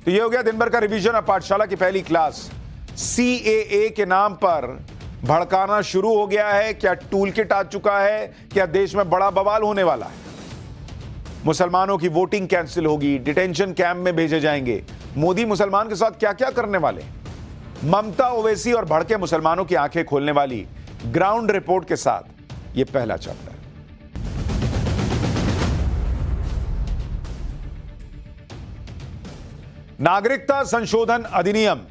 तो ये हो गया दिन भर का रिवीजन। अब पाठशाला की पहली क्लास। सीएए के नाम पर भड़काना शुरू हो गया है। क्या टूल किट आ चुका है? क्या देश में बड़ा बवाल होने वाला है? मुसलमानों की वोटिंग कैंसिल होगी, डिटेंशन कैंप में भेजे जाएंगे। मोदी मुसलमान के साथ क्या क्या करने वाले? ममता, ओवैसी और भड़के मुसलमानों की आंखें खोलने वाली ग्राउंड रिपोर्ट के साथ यह पहला चैप्टर। नागरिकता संशोधन अधिनियम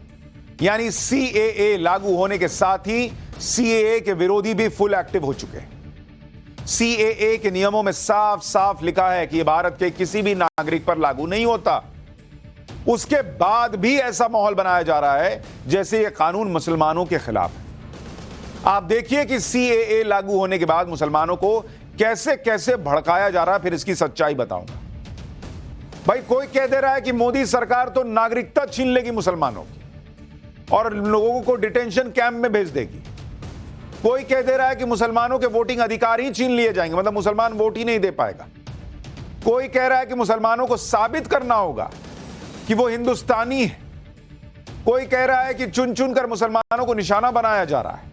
यानी सीएए लागू होने के साथ ही सीएए के विरोधी भी फुल एक्टिव हो चुके हैं। सीएए के नियमों में साफ साफ लिखा है कि यह भारत के किसी भी नागरिक पर लागू नहीं होता। उसके बाद भी ऐसा माहौल बनाया जा रहा है जैसे यह कानून मुसलमानों के खिलाफ है। आप देखिए कि सीएए लागू होने के बाद मुसलमानों को कैसे कैसे भड़काया जा रहा है। फिर इसकी सच्चाई बताऊंगा। भाई, कोई कह दे रहा है कि मोदी सरकार तो नागरिकता छीन लेगी मुसलमानों की और लोगों को डिटेंशन कैंप में भेज देगी। कोई कह दे रहा है कि मुसलमानों के वोटिंग अधिकार ही छीन लिए जाएंगे, मतलब मुसलमान वोट ही नहीं दे पाएगा। कोई कह रहा है कि मुसलमानों को साबित करना होगा कि वो हिंदुस्तानी है। कोई कह रहा है कि चुन चुन कर मुसलमानों को निशाना बनाया जा रहा है।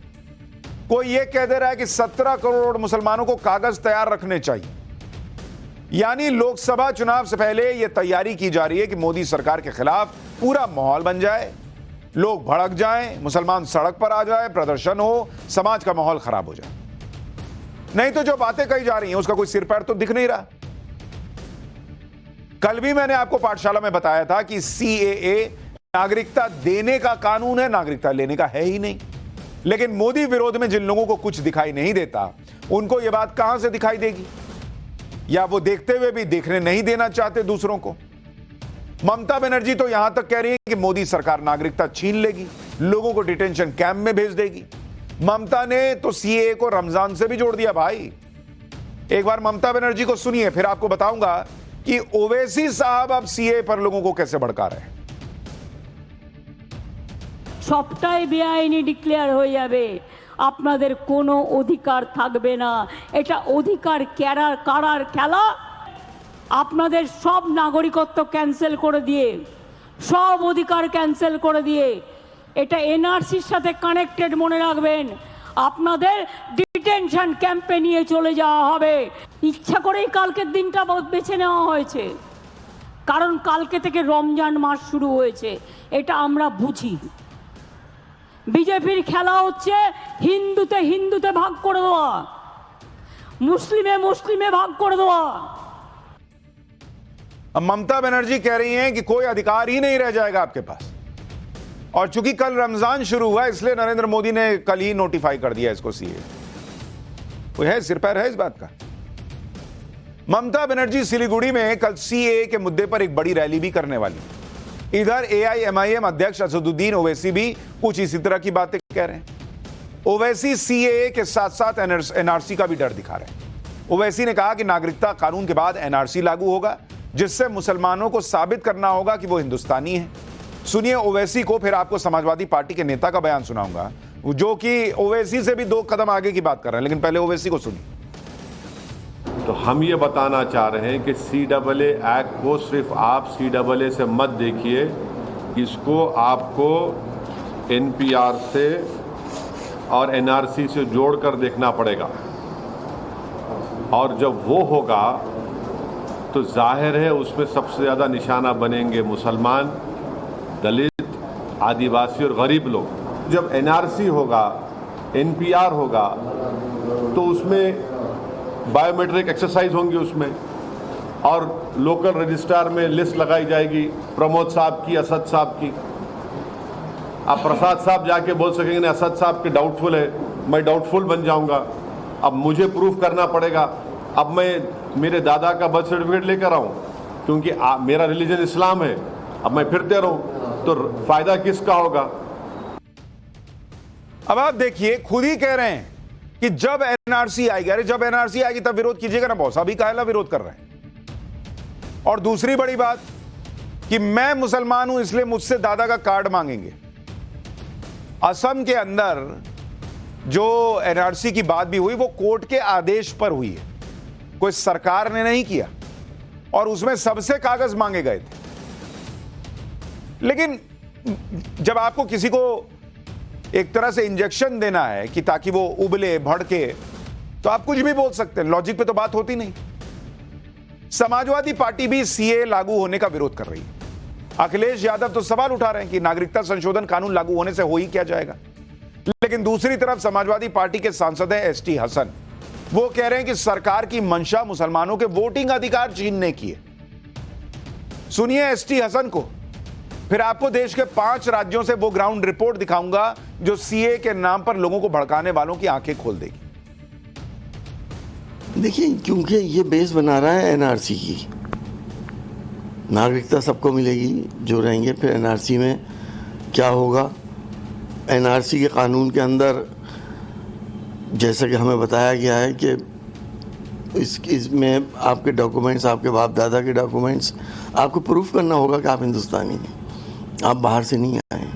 कोई ये कह दे रहा है कि 17 करोड़ मुसलमानों को कागज तैयार रखने चाहिए। यानी लोकसभा चुनाव से पहले यह तैयारी की जा रही है कि मोदी सरकार के खिलाफ पूरा माहौल बन जाए, लोग भड़क जाएं, मुसलमान सड़क पर आ जाए, प्रदर्शन हो, समाज का माहौल खराब हो जाए। नहीं तो जो बातें कही जा रही हैं उसका कोई सिर पैर तो दिख नहीं रहा। कल भी मैंने आपको पाठशाला में बताया था कि सीएए नागरिकता देने का कानून है, नागरिकता लेने का है ही नहीं। लेकिन मोदी विरोध में जिन लोगों को कुछ दिखाई नहीं देता, उनको यह बात कहां से दिखाई देगी? या वो देखते हुए भी देखने नहीं देना चाहते दूसरों को। ममता बनर्जी तो यहां तक कह रही है कि मोदी सरकार नागरिकता छीन लेगी, लोगों को डिटेंशन कैंप में भेज देगी। ममता ने तो सीएए को रमजान से भी जोड़ दिया। भाई, एक बार ममता बनर्जी को सुनिए, फिर आपको बताऊंगा कि ओवैसी साहब अब सीएए पर लोगों को कैसे भड़का रहे हैं। সবটাই বেআইনি ডিক্লেয়ার হয়ে যাবে, আপনাদের কোনো অধিকার থাকবে না। এটা অধিকার কারার খেলা। আপনাদের সব নাগরিকত্ব ক্যান্সেল করে দিয়ে, সব অধিকার ক্যান্সেল করে দিয়ে, এটা এনআরসির সাথে কানেক্টেড মনে রাখবেন। আপনাদের ডিটেনশন ক্যাম্পে নিয়ে চলে যাওয়া হবে। ইচ্ছা করেই কালকের দিনটা বেছে নেওয়া হয়েছে, কারণ কালকে থেকে রমজান মাস শুরু হয়েছে। এটা আমরা বুঝি। বিজেপির খেলা হচ্ছে হিন্দুতে হিন্দুতে ভাগ করে দেওয়া, মুসলিমে মুসলিমে ভাগ করে দেওয়া। अब ममता बनर्जी कह रही हैं कि कोई अधिकार ही नहीं रह जाएगा आपके पास। और चूंकि कल रमजान शुरू हुआ इसलिए नरेंद्र मोदी ने कल ही नोटिफाई कर दिया इसको सीए। कोई है सिर पैर है इस बात का? ममता बनर्जी सिलीगुड़ी में कल सीए के मुद्दे पर एक बड़ी रैली भी करने वाली। इधर एआईएमआईएम अध्यक्ष असदुद्दीन ओवैसी भी कुछ इसी तरह की बातें कह रहे हैं। ओवैसी सीएए के साथ साथ एनआरसी का भी डर दिखा रहे हैं। ओवैसी ने कहा कि नागरिकता कानून के बाद एनआरसी लागू होगा, जिससे मुसलमानों को साबित करना होगा कि वो हिंदुस्तानी है। सुनिए ओवैसी को, फिर आपको समाजवादी पार्टी के नेता का बयान सुनाऊंगा जो कि ओवैसी से भी 2 कदम आगे की बात कर रहे हैं। लेकिन पहले ओवैसी को सुनिए। तो हम ये बताना चाह रहे हैं कि सीएए एक्ट को सिर्फ आप सीएए से मत देखिए, इसको आपको एनपीआर से और एनआरसी से जोड़कर देखना पड़ेगा। और जब वो होगा तो जाहिर है उसमें सबसे ज़्यादा निशाना बनेंगे मुसलमान, दलित, आदिवासी और गरीब लोग। जब एनआरसी होगा, एनपीआर होगा, तो उसमें बायोमेट्रिक एक्सरसाइज होंगी उसमें, और लोकल रजिस्ट्रार में लिस्ट लगाई जाएगी प्रमोद साहब की, असद साहब की। अब प्रसाद साहब जाके बोल सकेंगे नहीं, असद साहब के डाउटफुल है, मैं डाउटफुल बन जाऊंगा। अब मुझे प्रूफ करना पड़ेगा। अब मैं मेरे दादा का बर्थ सर्टिफिकेट लेकर आऊं क्योंकि मेरा रिलीजन इस्लाम है, अब मैं फिरते रहूं तो फायदा किसका होगा? अब आप देखिए, खुद ही कह रहे हैं कि जब एनआरसी आएगी, अरे जब एनआरसी आएगी तब विरोध कीजिएगा ना बॉस, अभी काहेला विरोध कर रहे हैं। और दूसरी बड़ी बात कि मैं मुसलमान हूं इसलिए मुझसे दादा का कार्ड मांगेंगे। असम के अंदर जो एनआरसी की बात भी हुई वो कोर्ट के आदेश पर हुई है, कोई सरकार ने नहीं किया, और उसमें सबसे कागज मांगे गए थे। लेकिन जब आपको किसी को एक तरह से इंजेक्शन देना है कि ताकि वो उबले भड़के, तो आप कुछ भी बोल सकते हैं, लॉजिक पे तो बात होती नहीं। समाजवादी पार्टी भी सीए लागू होने का विरोध कर रही है। अखिलेश यादव तो सवाल उठा रहे हैं कि नागरिकता संशोधन कानून लागू होने से हो ही क्या जाएगा। लेकिन दूसरी तरफ समाजवादी पार्टी के सांसद हैं एसटी हसन, वो कह रहे हैं कि सरकार की मंशा मुसलमानों के वोटिंग अधिकार छीनने की है। सुनिए एसटी हसन को, फिर आपको देश के 5 राज्यों से वो ग्राउंड रिपोर्ट दिखाऊंगा जो सीए के नाम पर लोगों को भड़काने वालों की आंखें खोल देगी। देखिए, क्योंकि ये बेस बना रहा है एनआरसी की, नागरिकता सबको मिलेगी जो रहेंगे। फिर एनआरसी में क्या होगा, एनआरसी के कानून के अंदर जैसा कि हमें बताया गया है कि इसमें आपके डॉक्यूमेंट्स, आपके बाप दादा के डॉक्यूमेंट्स, आपको प्रूफ करना होगा कि आप हिंदुस्तानी हैं, आप बाहर से नहीं आए।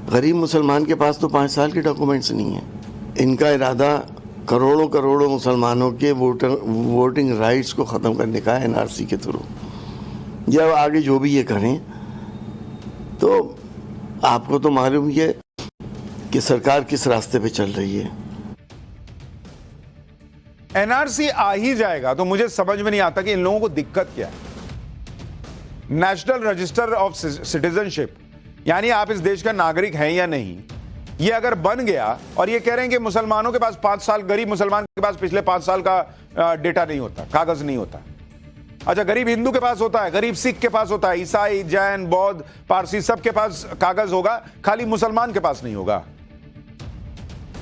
गरीब मुसलमान के पास तो 5 साल के डॉक्यूमेंट्स नहीं हैं। इनका इरादा करोड़ों मुसलमानों के वोटिंग राइट्स को ख़त्म करने का है एनआरसी के थ्रू। जब आगे जो भी ये करें, तो आपको तो मालूम ही है कि सरकार किस रास्ते पे चल रही है। एनआरसी आ ही जाएगा तो मुझे समझ में नहीं आता कि इन लोगों को दिक्कत क्या है। नेशनल रजिस्टर ऑफ सिटीजनशिप, यानी आप इस देश का नागरिक हैं या नहीं, ये अगर बन गया और ये कह रहे हैं कि मुसलमानों के पास 5 साल, गरीब मुसलमान के पास पिछले 5 साल का डेटा नहीं होता, कागज नहीं होता। अच्छा, गरीब हिंदू के पास होता है, गरीब सिख के पास होता है, ईसाई, जैन, बौद्ध, पारसी सबके पास कागज होगा, खाली मुसलमान के पास नहीं होगा।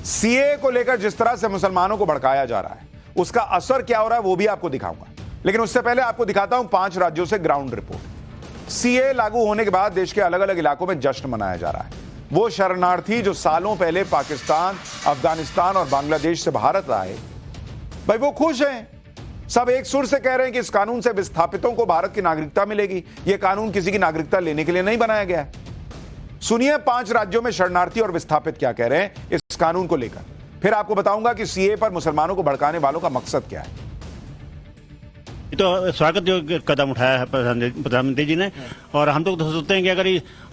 सीए को लेकर जिस तरह से मुसलमानों को भड़काया जा रहा है, उसका असर क्या हो रहा है वो भी आपको दिखाऊंगा। लेकिन उससे पहले आपको दिखाता हूं 5 राज्यों से ग्राउंड रिपोर्ट। सीए लागू होने के बाद देश के अलग अलग इलाकों में जश्न मनाया जा रहा है। वो शरणार्थी जो सालों पहले पाकिस्तान, अफगानिस्तान और बांग्लादेश से भारत आए, भाई वो खुश हैं। सब एक सुर से कह रहे हैं कि इस कानून से विस्थापितों को भारत की नागरिकता मिलेगी। यह कानून किसी की नागरिकता लेने के लिए नहीं बनाया गया है। सुनिए 5 राज्यों में शरणार्थी और विस्थापित क्या कह रहे हैं इस कानून को लेकर। फिर आपको बताऊंगा कि सीए पर मुसलमानों को भड़काने वालों का मकसद क्या है। तो स्वागत जो कदम उठाया है प्रधानमंत्री जी ने, और हम लोग तो सोचते हैं कि अगर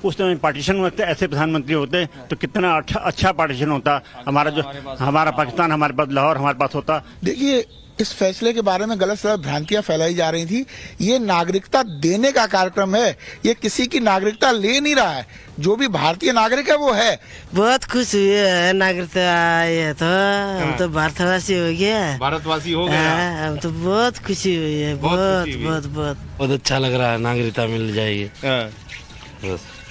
उस समय पार्टीशन में ऐसे प्रधानमंत्री होते तो कितना अच्छा पार्टीशन होता। हमारा पाकिस्तान हमारे पास, लाहौर हमारे पास होता। देखिए, इस फैसले के बारे में गलत सलत भ्रांतियां फैलाई जा रही थी। ये नागरिकता देने का कार्यक्रम है, ये किसी की नागरिकता ले नहीं रहा है। जो भी भारतीय नागरिक है वो है। बहुत खुश हुए है नागरिकता आया तो, हम तो भारतवासी हो गया, भारतवासी हो गया। हम तो बहुत खुशी हुई है, बहुत अच्छा लग रहा है, नागरिकता मिल जाएगी।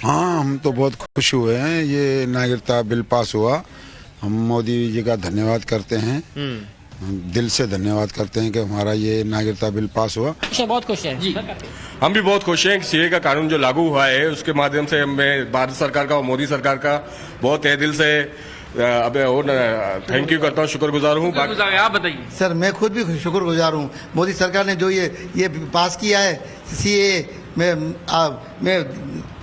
हाँ, हम तो बहुत खुश हुए हैं। ये नागरिकता बिल पास हुआ, हम मोदी जी का धन्यवाद करते हैं, दिल से धन्यवाद करते हैं कि हमारा ये नागरिकता बिल पास हुआ। बहुत खुश है जी। हम भी बहुत खुश हैं कि सीए का कानून जो लागू हुआ है उसके माध्यम से मैं भारत सरकार का और मोदी सरकार का बहुत तहे दिल से थैंक यू करता हूँ, शुक्रगुजार हूँ। आप बताइए। सर, मैं खुद भी शुक्रगुजार हूँ। मोदी सरकार ने जो ये पास किया है सीए, मैं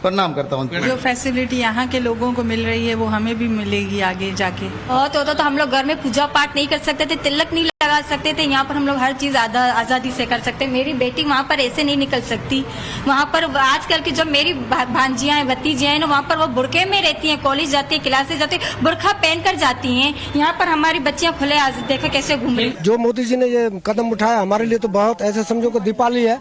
प्रणाम करता हूँ। जो फैसिलिटी यहाँ के लोगों को मिल रही है वो हमें भी मिलेगी आगे जाके। बहुत होता तो हम लोग घर में पूजा पाठ नहीं कर सकते थे, तिलक नहीं लगा सकते थे। यहाँ पर हम लोग हर चीज आजादी से कर सकते हैं। मेरी बेटी वहाँ पर ऐसे नहीं निकल सकती। वहाँ पर आजकल की जो मेरी भांजियाँ हैं, भतीजियाँ हैं, वहाँ पर वो बुरके में रहती हैं, कॉलेज जाती है, क्लासेज जाती है, बुरखा पहन कर जाती हैं। यहाँ पर हमारी बच्चियाँ खुले देखो कैसे घूम रही। जो मोदी जी ने ये कदम उठाया हमारे लिए तो बहुत, ऐसे समझो को दीपावली है,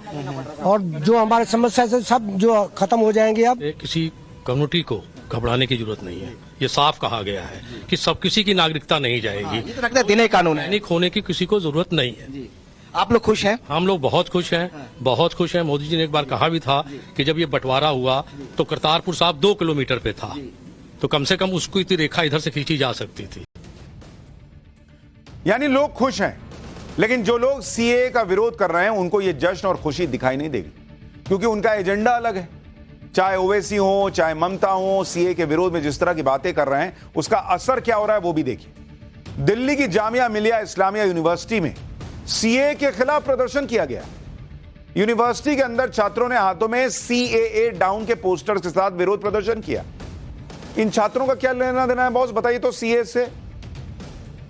और जो हमारे समस्या से सब जो खत्म हो जाएंगे। अब किसी कम्युनिटी को घबराने की जरूरत नहीं है। ये साफ कहा गया है कि सब किसी की नागरिकता नहीं जाएगी। ये तो लगता है दिन कानून है, सैनिक होने की किसी को जरूरत नहीं है। आप लोग खुश हैं? हम लोग बहुत खुश हैं, बहुत खुश हैं। मोदी जी ने एक बार कहा भी था कि जब ये बंटवारा हुआ तो करतारपुर साहब 2 किलोमीटर पे था, तो कम से कम उसको इतनी रेखा इधर से खींची जा सकती थी। यानी लोग खुश हैं, लेकिन जो लोग सीए का विरोध कर रहे हैं उनको ये जश्न और खुशी दिखाई नहीं देगी, क्योंकि उनका एजेंडा अलग है। चाहे ओवैसी हो, चाहे ममता हो, सीए के विरोध में जिस तरह की बातें कर रहे हैं उसका असर क्या हो रहा है वो भी देखिए। दिल्ली की जामिया मिलिया इस्लामिया यूनिवर्सिटी में सीए के खिलाफ प्रदर्शन किया गया। यूनिवर्सिटी के अंदर छात्रों ने हाथों में सीएए डाउन के पोस्टर्स के साथ विरोध प्रदर्शन किया। इन छात्रों का क्या लेना देना है बॉस, बताइए तो सीए से।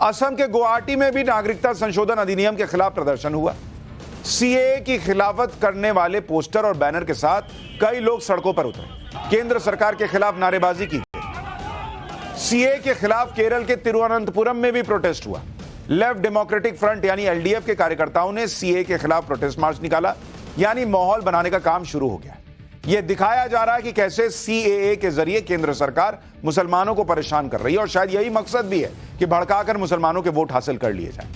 असम के गुवाहाटी में भी नागरिकता संशोधन अधिनियम के खिलाफ प्रदर्शन हुआ। सीएए की खिलाफत करने वाले पोस्टर और बैनर के साथ कई लोग सड़कों पर उतरे, केंद्र सरकार के खिलाफ नारेबाजी की गई। सीएए के खिलाफ केरल के तिरुवनंतपुरम में भी प्रोटेस्ट हुआ। लेफ्ट डेमोक्रेटिक फ्रंट यानी एलडीएफ के कार्यकर्ताओं ने सीएए के खिलाफ प्रोटेस्ट मार्च निकाला, यानी माहौल बनाने का काम शुरू हो गया। यह दिखाया जा रहा है कि कैसे सीएए के जरिए केंद्र सरकार मुसलमानों को परेशान कर रही है, और शायद यही मकसद भी है कि भड़काकर मुसलमानों के वोट हासिल कर लिए जाए।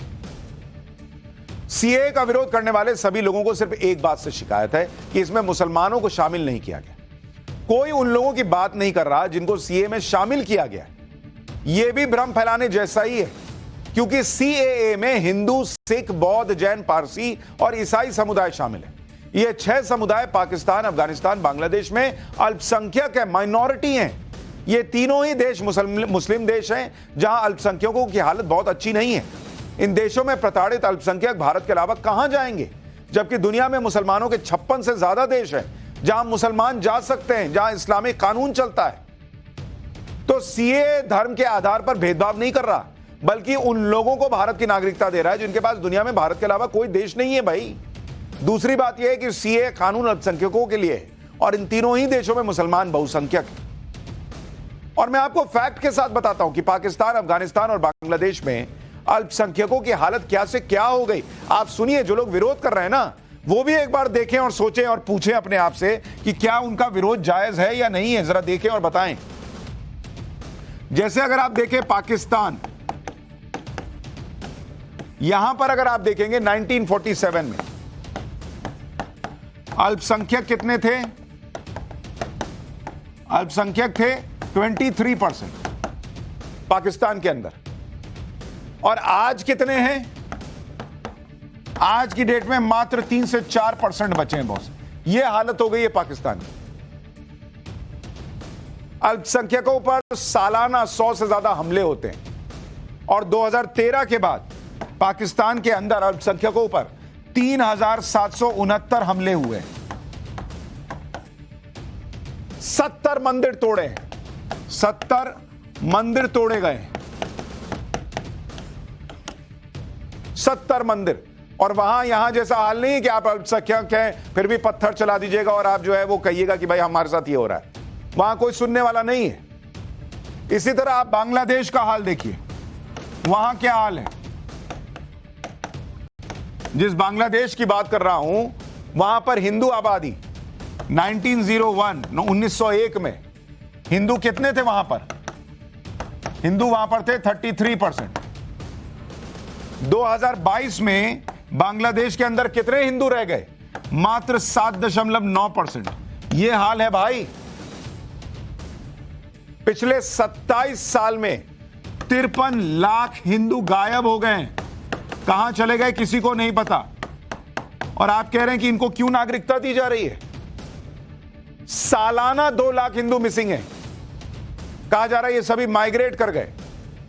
सीएए का विरोध करने वाले सभी लोगों को सिर्फ एक बात से शिकायत है कि इसमें मुसलमानों को शामिल नहीं किया गया। कोई उन लोगों की बात नहीं कर रहा जिनको सीएए में शामिल किया गया। यह भी भ्रम फैलाने जैसा ही है, क्योंकि सीएए में हिंदू, सिख, बौद्ध, जैन, पारसी और ईसाई समुदाय शामिल है। ये 6 समुदाय पाकिस्तान, अफगानिस्तान, बांग्लादेश में अल्पसंख्यक है, माइनॉरिटी हैं। ये तीनों ही देश मुस्लिम देश हैं जहां अल्पसंख्यकों की हालत बहुत अच्छी नहीं है। इन देशों में प्रताड़ित अल्पसंख्यक भारत के अलावा कहां जाएंगे, जबकि दुनिया में मुसलमानों के 56 से ज्यादा देश हैं जहां मुसलमान जा सकते हैं, जहां इस्लामिक कानून चलता है। तो सीएए धर्म के आधार पर भेदभाव नहीं कर रहा, बल्कि उन लोगों को भारत की नागरिकता दे रहा है जिनके पास दुनिया में भारत के अलावा कोई देश नहीं है भाई। दूसरी बात यह है कि सीएए कानून अल्पसंख्यकों के लिए है, और इन तीनों ही देशों में मुसलमान बहुसंख्यक हैं। और मैं आपको फैक्ट के साथ बताता हूं कि पाकिस्तान, अफगानिस्तान और बांग्लादेश में अल्पसंख्यकों की हालत क्या से क्या हो गई। आप सुनिए, जो लोग विरोध कर रहे हैं ना, वो भी एक बार देखें और सोचें और पूछें अपने आप से कि क्या उनका विरोध जायज है या नहीं है। जरा देखें और बताएं। जैसे अगर आप देखें पाकिस्तान, यहां पर अगर आप देखेंगे 1947 में अल्पसंख्यक कितने थे? अल्पसंख्यक थे 23% पाकिस्तान के अंदर, और आज कितने हैं? आज की डेट में मात्र 3 से 4% बचे हैं बॉस। यह हालत हो गई है पाकिस्तान की। अल्पसंख्यकों पर सालाना 100 से ज्यादा हमले होते हैं, और 2013 के बाद पाकिस्तान के अंदर अल्पसंख्यकों पर 3769 हमले हुए। 70 मंदिर तोड़े, 70 मंदिर तोड़े गए, 70 मंदिर। और वहां यहां जैसा हाल नहीं है कि आप अल्पसंख्यक हैं फिर भी पत्थर चला दीजिएगा और आप जो है वो कहिएगा कि भाई हमारे साथ ये हो रहा है। वहां कोई सुनने वाला नहीं है। इसी तरह आप बांग्लादेश का हाल देखिए, वहां क्या हाल है। जिस बांग्लादेश की बात कर रहा हूं, वहां पर हिंदू आबादी 1901 में हिंदू कितने थे वहां पर? हिंदू वहां पर थे 33%। 2022 में बांग्लादेश के अंदर कितने हिंदू रह गए? मात्र 7.9%। यह हाल है भाई। पिछले 27 साल में 53 लाख हिंदू गायब हो गए। कहां चले गए किसी को नहीं पता। और आप कह रहे हैं कि इनको क्यों नागरिकता दी जा रही है? सालाना 2 लाख हिंदू मिसिंग है। कहा जा रहा है ये सभी माइग्रेट कर गए।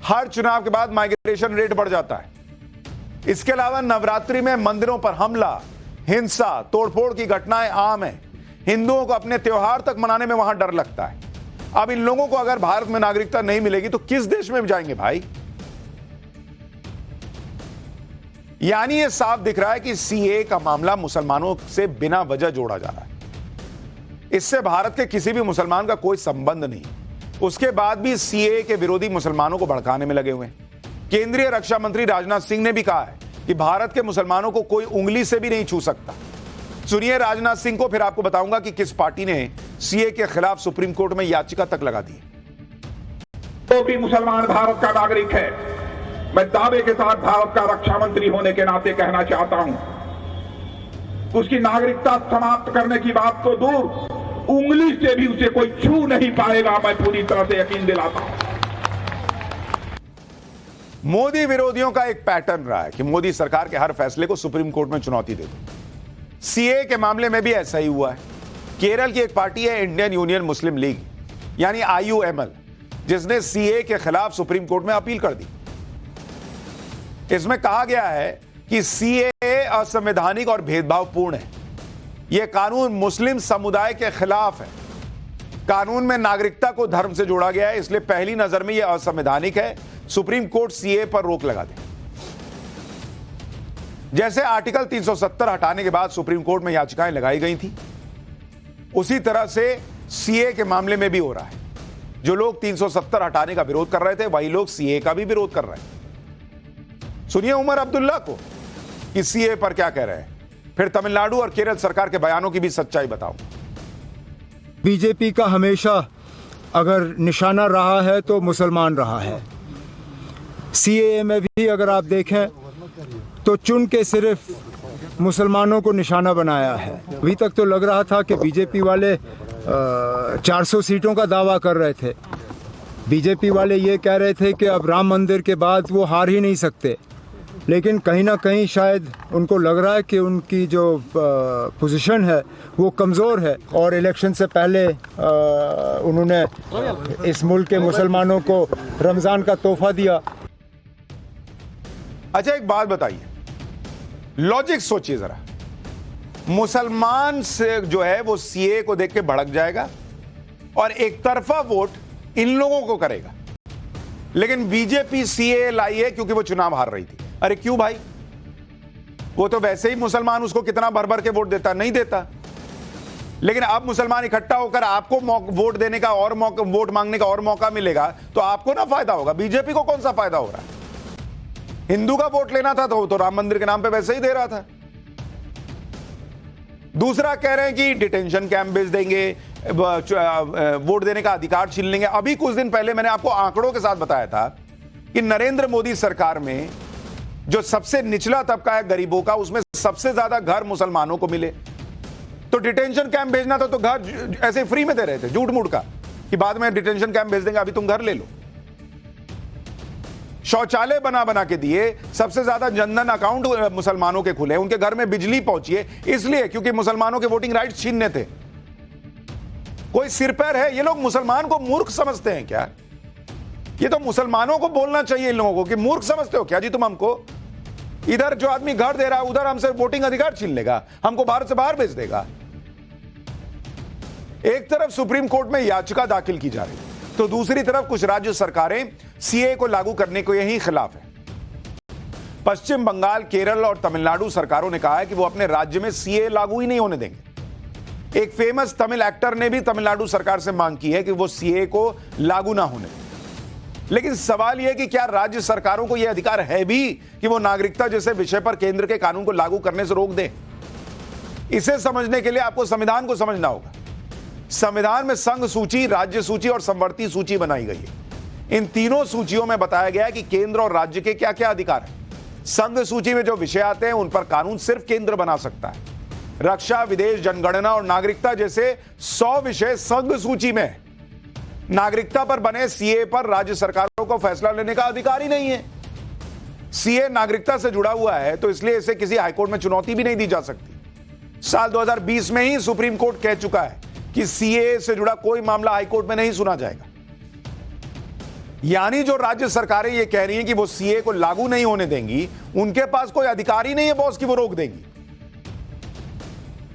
हर चुनाव के बाद माइग्रेशन रेट बढ़ जाता है। इसके अलावा नवरात्रि में मंदिरों पर हमला, हिंसा, तोड़फोड़ की घटनाएं आम है। हिंदुओं को अपने त्योहार तक मनाने में वहां डर लगता है। अब इन लोगों को अगर भारत में नागरिकता नहीं मिलेगी तो किस देश में जाएंगे भाई? यानी यह साफ दिख रहा है कि सीएए का मामला मुसलमानों से बिना वजह जोड़ा जा रहा है। इससे भारत के किसी भी मुसलमान का कोई संबंध नहीं। उसके बाद भी सीएए के विरोधी मुसलमानों को भड़काने में लगे हुए हैं। केंद्रीय रक्षा मंत्री राजनाथ सिंह ने भी कहा है कि भारत के मुसलमानों को कोई उंगली से भी नहीं छू सकता। सुनिए राजनाथ सिंह को, फिर आपको बताऊंगा कि किस पार्टी ने सीएए के खिलाफ सुप्रीम कोर्ट में याचिका तक लगा दी। तो भी मुसलमान भारत का नागरिक है। मैं दावे के साथ भारत का रक्षा मंत्री होने के नाते कहना चाहता हूं, उसकी नागरिकता समाप्त करने की बात तो दूर, उंगली से भी उसे कोई छू नहीं पाएगा। मैं पूरी तरह से यकीन दिलाता हूं। मोदी विरोधियों का एक पैटर्न रहा है कि मोदी सरकार के हर फैसले को सुप्रीम कोर्ट में चुनौती दे दो। सीएए के मामले में भी ऐसा ही हुआ है। केरल की एक पार्टी है इंडियन यूनियन मुस्लिम लीग यानी IUML, जिसने सीएए के खिलाफ सुप्रीम कोर्ट में अपील कर दी। इसमें कहा गया है कि सीएए असंवैधानिक और भेदभावपूर्ण है। यह कानून मुस्लिम समुदाय के खिलाफ है। कानून में नागरिकता को धर्म से जोड़ा गया है, इसलिए पहली नजर में यह असंवैधानिक है। सुप्रीम कोर्ट सीएए पर रोक लगा दे। जैसे आर्टिकल 370 हटाने के बाद सुप्रीम कोर्ट में याचिकाएं लगाई गई थी, उसी तरह से सीए के मामले में भी हो रहा है। जो लोग 370 हटाने का विरोध कर रहे थे, वही लोग सीए का भी विरोध कर रहे हैं। सुनिए उमर अब्दुल्ला को कि सीए पर क्या कह रहे हैं, फिर तमिलनाडु और केरल सरकार के बयानों की भी सच्चाई बताऊंगा। बीजेपी का हमेशा अगर निशाना रहा है तो मुसलमान रहा है। सीएए में भी अगर आप देखें तो चुन के सिर्फ मुसलमानों को निशाना बनाया है। अभी तक तो लग रहा था कि बीजेपी वाले 400 सीटों का दावा कर रहे थे। बीजेपी वाले ये कह रहे थे कि अब राम मंदिर के बाद वो हार ही नहीं सकते, लेकिन कहीं ना कहीं शायद उनको लग रहा है कि उनकी जो पोजीशन है वो कमज़ोर है और इलेक्शन से पहले उन्होंने इस मुल्क के मुसलमानों को रमज़ान का तोहफा दिया। अच्छा एक बात बताइए, लॉजिक सोचिए जरा। मुसलमान से जो है वो सीए को देख के भड़क जाएगा और एक तरफा वोट इन लोगों को करेगा, लेकिन बीजेपी सीए लाई है क्योंकि वो चुनाव हार रही थी। अरे क्यों भाई, वो तो वैसे ही मुसलमान उसको कितना भर भर के वोट देता, नहीं देता। लेकिन अब मुसलमान इकट्ठा होकर आपको वोट देने का और वोट मांगने का और मौका मिलेगा तो आपको ना फायदा होगा, बीजेपी को कौन सा फायदा हो रहा है? हिंदू का वोट लेना था तो राम मंदिर के नाम पे वैसे ही दे रहा था। दूसरा कह रहे हैं कि डिटेंशन कैंप भेज देंगे, वोट देने का अधिकार छीन लेंगे। अभी कुछ दिन पहले मैंने आपको आंकड़ों के साथ बताया था कि नरेंद्र मोदी सरकार में जो सबसे निचला तबका है गरीबों का, उसमें सबसे ज्यादा घर मुसलमानों को मिले। तो डिटेंशन कैंप भेजना था तो घर ऐसे फ्री में दे रहे थे, झूठ मूठ का, कि बाद में डिटेंशन कैंप भेज देंगे, अभी तुम घर ले लो। शौचालय बना बना के दिए, सबसे ज्यादा जनधन अकाउंट मुसलमानों के खुले, उनके घर में बिजली पहुंची है इसलिए क्योंकि मुसलमानों के वोटिंग राइट्स छीनने थे। कोई सिर पैर है? ये लोग मुसलमान को मूर्ख समझते हैं क्या? ये तो मुसलमानों को बोलना चाहिए इन लोगों को कि मूर्ख समझते हो क्या जी तुम हमको? इधर जो आदमी घर दे रहा है उधर हमसे वोटिंग अधिकार छीन लेगा, हमको भारत से बाहर भेज देगा। एक तरफ सुप्रीम कोर्ट में याचिका दाखिल की जा रही है तो दूसरी तरफ कुछ राज्य सरकारें सीए को लागू करने को यही खिलाफ है। पश्चिम बंगाल, केरल और तमिलनाडु सरकारों ने कहा है कि वो अपने राज्य में सीए लागू ही नहीं होने देंगे। एक फेमस तमिल एक्टर ने भी तमिलनाडु सरकार से मांग की है कि वो सीए को लागू ना होने दें। लेकिन सवाल यह कि क्या राज्य सरकारों को यह अधिकार है भी कि वो नागरिकता जैसे विषय पर केंद्र के कानून को लागू करने से रोक दें? इसे समझने के लिए आपको संविधान को समझना होगा। संविधान में संघ सूची, राज्य सूची और संवर्ती सूची बनाई गई है। इन तीनों सूचियों में बताया गया है कि केंद्र और राज्य के क्या क्या अधिकार हैं। संघ सूची में जो विषय आते हैं उन पर कानून सिर्फ केंद्र बना सकता है। रक्षा, विदेश, जनगणना और नागरिकता जैसे 100 विषय संघ सूची में है। नागरिकता पर बने सीए पर राज्य सरकारों को फैसला लेने का अधिकार ही नहीं है। सीए नागरिकता से जुड़ा हुआ है तो इसलिए इसे किसी हाईकोर्ट में चुनौती भी नहीं दी जा सकती। साल 2020 में ही सुप्रीम कोर्ट कह चुका है कि सीए से जुड़ा कोई मामला हाईकोर्ट में नहीं सुना जाएगा। यानी जो राज्य सरकारें ये कह रही हैं कि वो सीए को लागू नहीं होने देंगी, उनके पास कोई अधिकार ही नहीं है बॉस की वो रोक देंगी।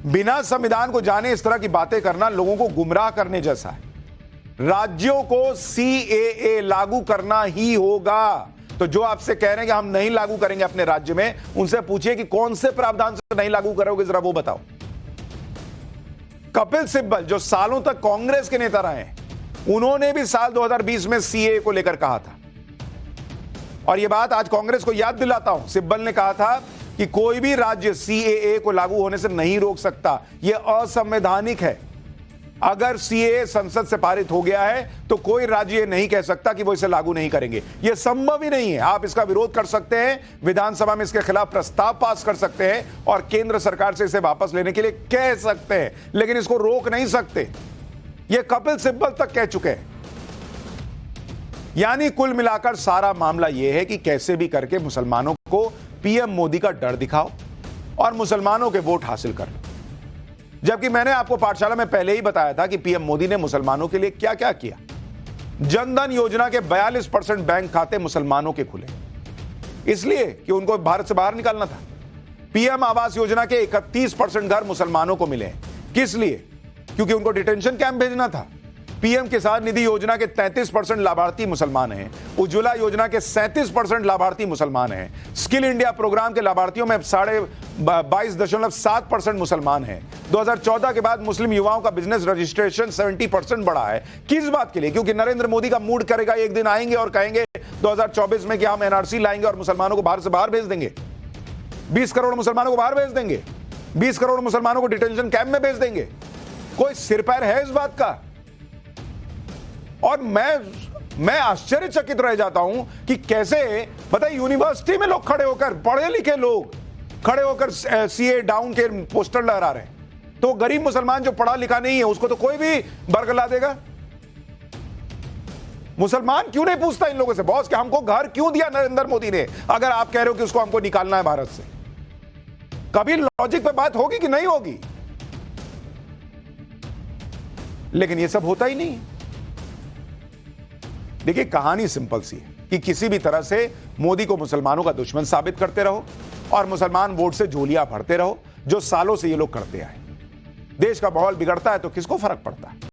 बिना संविधान को जाने इस तरह की बातें करना लोगों को गुमराह करने जैसा है। राज्यों को सीएए लागू करना ही होगा। तो जो आपसे कह रहे हैं कि हम नहीं लागू करेंगे अपने राज्य में, उनसे पूछिए कि कौन से प्रावधान से नहीं लागू करोगे, जरा वो बताओ। कपिल सिब्बल जो सालों तक कांग्रेस के नेता रहे हैं, उन्होंने भी साल 2020 में सीए को लेकर कहा था और यह बात आज कांग्रेस को याद दिलाता हूं। सिब्बल ने कहा था कि कोई भी राज्य सीएए को लागू होने से नहीं रोक सकता, यह असंवैधानिक है। अगर सीए संसद से पारित हो गया है तो कोई राज्य ये नहीं कह सकता कि वो इसे लागू नहीं करेंगे। यह संभव ही नहीं है। आप इसका विरोध कर सकते हैं, विधानसभा में इसके खिलाफ प्रस्ताव पास कर सकते हैं और केंद्र सरकार से इसे वापस लेने के लिए कह सकते हैं, लेकिन इसको रोक नहीं सकते। यह कपिल सिब्बल तक कह चुके हैं। यानी कुल मिलाकर सारा मामला यह है कि कैसे भी करके मुसलमानों को पीएम मोदी का डर दिखाओ और मुसलमानों के वोट हासिल कर लो। जबकि मैंने आपको पाठशाला में पहले ही बताया था कि पीएम मोदी ने मुसलमानों के लिए क्या क्या किया। जनधन योजना के 42% बैंक खाते मुसलमानों के खुले, इसलिए कि उनको भारत से बाहर निकालना था। पीएम आवास योजना के 31% घर मुसलमानों को मिले। किस लिए? क्योंकि उनको डिटेंशन कैंप भेजना था। पीएम किसान निधि योजना के 33% लाभार्थी मुसलमान हैं। उज्ज्वला योजना के 37% लाभार्थी मुसलमान हैं। स्किल इंडिया प्रोग्राम के लाभार्थियों में 22.7% मुसलमान हैं। 2014 के बाद मुस्लिम युवाओं का बिजनेस रजिस्ट्रेशन 70% बढ़ा है। किस बात के लिए? क्योंकि नरेंद्र मोदी का मूड करेगा, एक दिन आएंगे और कहेंगे 2024 में कि हम एनआरसी लाएंगे और मुसलमानों को बाहर से बाहर भेज देंगे। 20 करोड़ मुसलमानों को बाहर भेज देंगे, 20 करोड़ मुसलमानों को डिटेंशन कैंप में भेज देंगे। कोई सिर पैर है इस बात का? और मैं आश्चर्यचकित रह जाता हूं कि कैसे बताइए, यूनिवर्सिटी में लोग खड़े होकर, पढ़े लिखे लोग खड़े होकर सीए डाउन के पोस्टर लहरा रहे हैं, तो गरीब मुसलमान जो पढ़ा लिखा नहीं है उसको तो कोई भी बरगला देगा। मुसलमान क्यों नहीं पूछता इन लोगों से, बॉस कि हमको घर क्यों दिया नरेंद्र मोदी ने, अगर आप कह रहे हो कि उसको हमको निकालना है भारत से? कभी लॉजिक पे बात होगी कि नहीं होगी? लेकिन ये सब होता ही नहीं। देखिए, कहानी सिंपल सी है कि किसी भी तरह से मोदी को मुसलमानों का दुश्मन साबित करते रहो और मुसलमान वोट से झोलियां भरते रहो, जो सालों से ये लोग करते आए। देश का माहौल बिगड़ता है तो किसको फर्क पड़ता है?